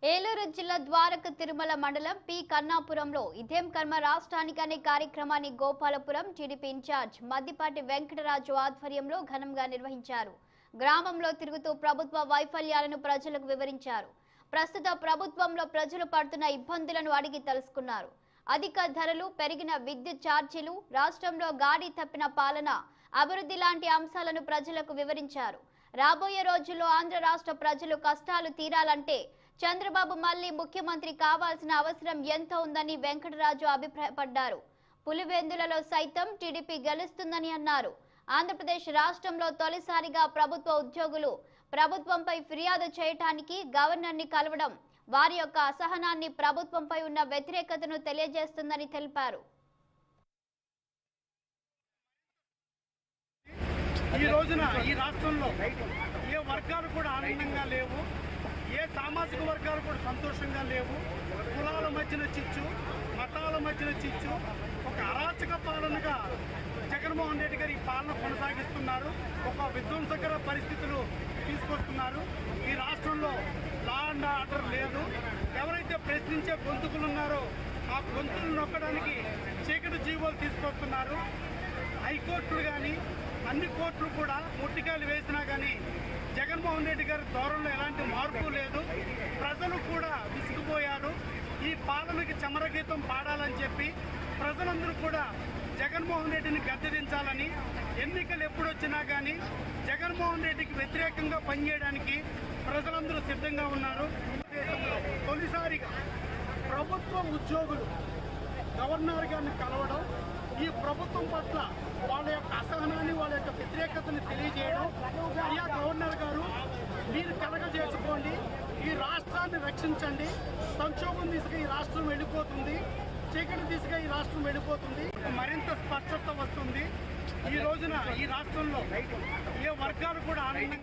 ఏలూరు జిల్లా ద్వారక తిరుమల మండలం పి కన్నాపురంలో ఇదేం కర్మ రాష్ట్రానికి అనే కార్యక్రమాన్ని గోపాలపురం టీడీపీ ఇన్ఛార్జ్ మద్దిపాటి వెంకటరాజు ఆధ్వర్యంలో ఘనంగా నిర్వహించారు. గ్రామంలో తిరుగుతూ ప్రభుత్వ వైఫల్యాలను ప్రజలకు వివరించారు. ప్రస్తుత ప్రభుత్వంలో ప్రజలు పడుతున్న ఇబ్బందులను అడిగి తెలుసుకున్నారు. అధిక ధరలు, పెరిగిన విద్యుత్ ఛార్జీలు, రాష్ట్రంలో గాడి తప్పిన పాలన, అభివృద్ధి లాంటి అంశాలను ప్రజలకు వివరించారు. రాబోయే రోజుల్లో ఆంధ్ర రాష్ట్ర ప్రజలు కష్టాలు తీరాలంటే చంద్రబాబు మళ్లీ ముఖ్యమంత్రి కావాల్సిన అవసరం ఎంతో ఉందని వెంకటరాజు అభిప్రాయపడ్డారు. పులివెందులలో సైతం టీడీపీ గెలుస్తుందని అన్నారు. ఆంధ్రప్రదేశ్ రాష్ట్రంలో తొలిసారిగా ప్రభుత్వ ఉద్యోగులు ప్రభుత్వంపై ఫిర్యాదు చేయడానికి గవర్నర్ని కలవడం వారి యొక్క అసహనాన్ని, ప్రభుత్వంపై ఉన్న వ్యతిరేకతను తెలియజేస్తుందని తెలిపారు. ఈ రోజున ఈ రాష్ట్రంలో ఏ వర్గాలు కూడా ఆనందంగా లేవు, ఏ సామాజిక వర్గాలు కూడా సంతోషంగా లేవు. కులాల మధ్యన చిచ్చు, మతాల మధ్యన చిచ్చు, ఒక అరాచక పాలనగా జగన్మోహన్ రెడ్డి గారు ఈ పాలన కొనసాగిస్తున్నారు. ఒక విధ్వంసకర పరిస్థితులు తీసుకొస్తున్నారు. ఈ రాష్ట్రంలో లా అండ్ ఆర్డర్ లేదు. ఎవరైతే ప్రశ్నించే గొంతుకులు ఉన్నారో ఆ గొంతులు నొక్కడానికి చీకటి జీవోలు తీసుకొస్తున్నారు. హైకోర్టులు కానీ అన్ని కోర్టులు కూడా ముట్టికాయలు వేసినా కానీ జగన్మోహన్ రెడ్డి గారి ధోరణిలో ఎలాంటి మార్పు లేదు. ప్రజలు కూడా విసిగిపోయారు. ఈ పాలనకి చమరగీతం పాడాలని చెప్పి ప్రజలందరూ కూడా జగన్మోహన్ రెడ్డిని గద్దెదించాలని, ఎన్నికలు ఎప్పుడొచ్చినా కానీ జగన్మోహన్ రెడ్డికి వ్యతిరేకంగా పనిచేయడానికి ప్రజలందరూ సిద్ధంగా ఉన్నారు. దేశంలో తొలిసారిగా ప్రభుత్వ ఉద్యోగులు గవర్నర్ గారిని కలవడం, ఈ ప్రభుత్వం పట్ల వాళ్ళ యొక్క అసహనాన్ని, వాళ్ళ యొక్క వ్యతిరేకతని తెలియజేయడం, అయ్యా గవర్నర్ గారు మీరు కలగజేసుకోండి, ఈ రాష్ట్రాన్ని రక్షించండి, సంక్షోభం దిశగా ఈ రాష్ట్రం వెళ్ళిపోతుంది, చీకటి దిశగా ఈ రాష్ట్రం వెళ్ళిపోతుంది, మరింత స్పష్టత వస్తుంది. ఈ రోజున ఈ రాష్ట్రంలో ఏ వర్గాలు కూడా ఆనందంగా